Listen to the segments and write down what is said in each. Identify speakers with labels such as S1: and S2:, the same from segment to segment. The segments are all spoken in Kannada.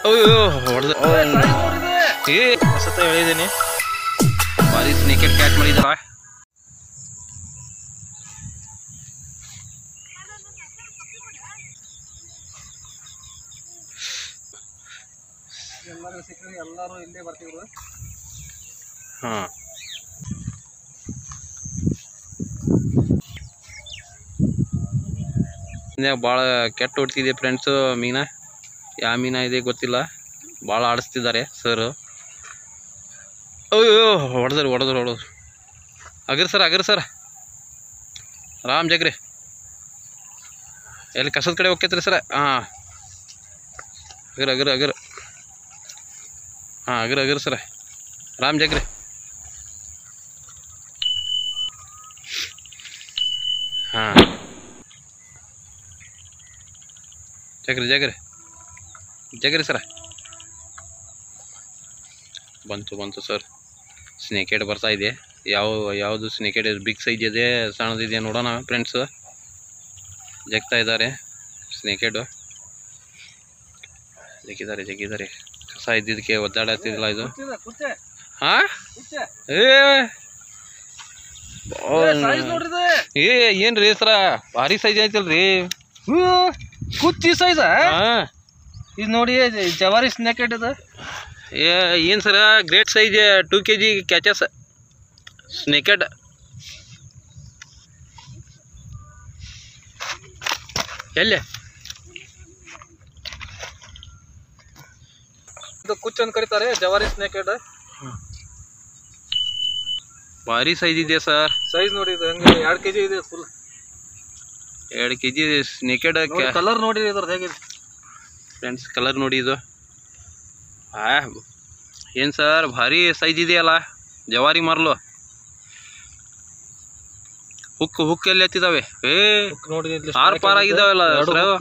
S1: ಅಯ್ಯೋ ಹೊಡೆದ ಸತ ಹೇಳಿದ್ದೀನಿ ಭಾರಿ ಸ್ನೇಕೆಟ್ ಕ್ಯಾಚ್ ಮಾಡಿದಾರ.
S2: ಎಲ್ಲರೂ ಸಿಕ್ಕರೆ ಎಲ್ಲರೂ ಇಲ್ಲೇ ಬರ್ತಿದ್ರು.
S1: ಹಾಂ ಭಾಳ ಕೆಟ್ಟ ಹೊಡ್ತಿದೆ ಫ್ರೆಂಡ್ಸು ಮೀನ. ಯಾವ ಮೀನ ಇದೆ ಗೊತ್ತಿಲ್ಲ, ಭಾಳ ಆಡಿಸ್ತಿದ್ದಾರೆ ಸರ್. ಅಯ್ಯೋ ಹೊಡೆದ್ರು ಅಗರ್ ಸರ್ ರಾಮ್ ಜಗ್ರಿ ಎಲ್ಲಿ ಕಸದ ಕಡೆ ಹೋಗ್ತೈತ್ರಿ ಸರ. ಹಾಂ ಅಗರ್ ಹಾಂ ಅಗರ್ ಸರ ರಾಮ್ ಜಗ್ರಿ. ಹಾಂ ಜಗ್ರಿ ಸರ ಬಂತು ಸರ್. ಸ್ನೇಕೆಡ್ ಬರ್ತಾ ಇದೆ. ಯಾವುದು ಸ್ನೇಕೆಡ್ ಬಿಗ್ ಸೈಜ್ ಇದೆ ಸಣ್ಣದಿದೆ ನೋಡೋಣ ಫ್ರೆಂಡ್ಸು. ಜಗ್ತಾ ಇದ್ದಾರೆ ಸ್ನೇಕೆಡು. ಜಗ್ಗಿದ್ದಾರೆ ಕಸ ಇದ್ದಿದ್ದಕ್ಕೆ ಒದ್ದಾಡತ್ತಿದಿಲ್ಲ ಇದು. ಹಾಂ ಏನ್ರಿ ಸರ ಭಾರಿ ಸೈಜ್ ಐತಲ್ರಿ.
S2: ಕುಚ್ಚಿ ಸೈಜ್
S1: ಹಾಂ
S2: ಇದು ನೋಡಿ ಜವಾರಿ ಸ್ನೇಕೆಡ್ ಇದು.
S1: ಏನು ಸರ ಗ್ರೇಟ್ ಸೈಜ್ 2 kg ಕ್ಯಾಚಸ್ ಸ್ನೇಕೆಡ್. ಎಲ್ಲಿ
S2: ಇದು ಕುಚ್ಚು ಅಂತ ಕರೀತಾರೆ, ಜವಾರಿ ಸ್ನೇಕೆಡ್.
S1: ಭಾರಿ ಸೈಜ್ ಇದೆ ಸರ್.
S2: ಸೈಜ್ ನೋಡಿ ಇದು ಹೆಂಗೆ 2 kg ಇದೆ ಫುಲ್.
S1: 2 kg ಸ್ನೇಕೆಡ್.
S2: ಕಲರ್ ನೋಡಿ ಇದ್ರದ್ದು ಹೇಗಿದೆ
S1: ಫ್ರೆಂಡ್ಸ್, ಕಲರ್ ನೋಡಿ ಇದು. ಏನು ಸರ್ ಭಾರಿ ಸೈಜ್ ಇದೆಯಲ್ಲ ಜವಾರಿ ಮಾರ್ಲು. ಹುಕ್ ಎಲ್ಲಿ ಹತ್ತಿದಾವೆ
S2: ನೋಡಿ,
S1: ಪಾರ್ ಆಗಿದಾವಲ್ಲ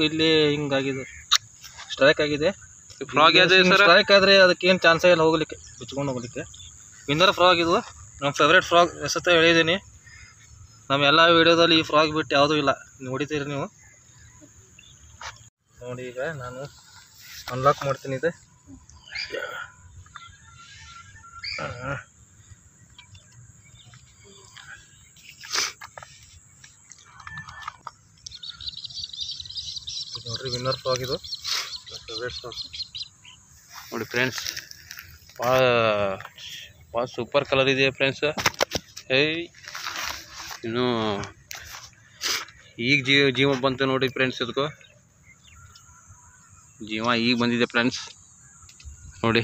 S2: ಇಲ್ಲಿ ಹಿಂಗಾಗಿದೆ, ಸ್ಟ್ರೈಕ್ ಆಗಿದೆ.
S1: ಫ್ರಾಗ್ ಇದೆ ಸರ್.
S2: ಸ್ಟ್ರೈಕ್ ಆದ್ರೆ ಅದಕ್ಕೆ ಏನು ಚಾನ್ಸೇ ಇಲ್ಲ ಹೋಗ್ಲಿಕ್ಕೆ, ಬಿಚ್ಕೊಂಡು ಹೋಗ್ಲಿಕ್ಕೆ. ವಿನ್ನರ್ ಫ್ರಾಗ್ ಇದು ನಮ್ಮ ಫೇವ್ರೇಟ್ ಫ್ರಾಗ್. ಎಸತ್ತ ಹೇಳಿದ್ದೀನಿ, ನಮ್ಮ ಎಲ್ಲ ವಿಡಿಯೋದಲ್ಲಿ ಈ ಫ್ರಾಗ್ ಬಿಟ್ಟು ಯಾವುದೂ ಇಲ್ಲ, ನೋಡಿದ್ದೀರಿ ನೀವು. ನೋಡಿ ಈಗ ನಾನು ಅನ್ಲಾಕ್ ಮಾಡ್ತೀನಿ ಇದೆ. ನೋಡ್ರಿ ವಿನ್ನರ್ ಫ್ರಾಗ್ ಇದು, ಫೇವ್ರೇಟ್ ಫ್ರಾಗ್
S1: ನೋಡಿ ಫ್ರೆಂಡ್ಸ್. ಭಾಳ ಸೂಪರ್ ಕಲರ್ ಇದೆ ಫ್ರೆಂಡ್ಸ್. ಇನ್ನು ಈಗ ಜೀವ ಬಂತು ನೋಡಿ ಫ್ರೆಂಡ್ಸ್. ಇದಕ್ಕೂ ಜೀವ ಈಗ ಬಂದಿದೆ ಫ್ರೆಂಡ್ಸ್ ನೋಡಿ.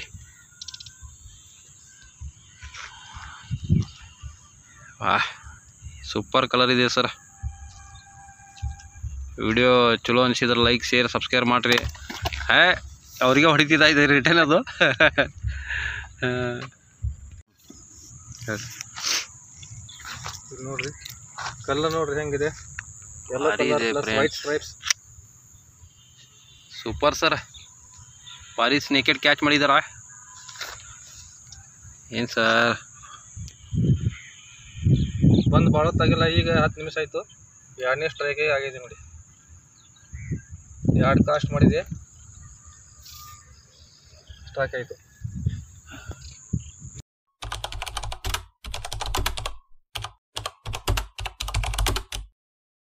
S1: ಸೂಪರ್ ಕಲರ್ ಇದೆ ಸರ್. ವಿಡಿಯೋ ಚಲೋ ಅನಿಸಿದ್ರೆ ಲೈಕ್ ಶೇರ್ ಸಬ್ಸ್ಕ್ರೈಬ್ ಮಾಡಿರಿ. ಅವ್ರಿಗೆ ಹೊಡಿತಿದ್ದ ಇದೆ ರಿಟರ್ನ್ ಅದು.
S2: ನೋಡ್ರಿ ಕಲರ್ ನೋಡ್ರಿ ಹೆಂಗಿದೆ, ವೈಟ್ ಸ್ಟ್ರೈಪ್ಸ್.
S1: ಸೂಪರ್ ಸರ್, ಭಾರಿ ಸ್ನೇಕೆಡ್ ಕ್ಯಾಚ್ ಮಾಡಿದಾರ. ಏನು ಸರ್
S2: ಬಂದು ಭಾಳತ್ತಾಗಿಲ್ಲ, ಈಗ 10 ನಿಮಿಷ ಆಯಿತು. 2ನೇ ಸ್ಟ್ರೈಕೇ ಆಗಿದೆ ನೋಡಿ. 2 ಕಾಸ್ಟ್ ಮಾಡಿದೆ, ಸ್ಟ್ರೈಕ್ ಆಯಿತು.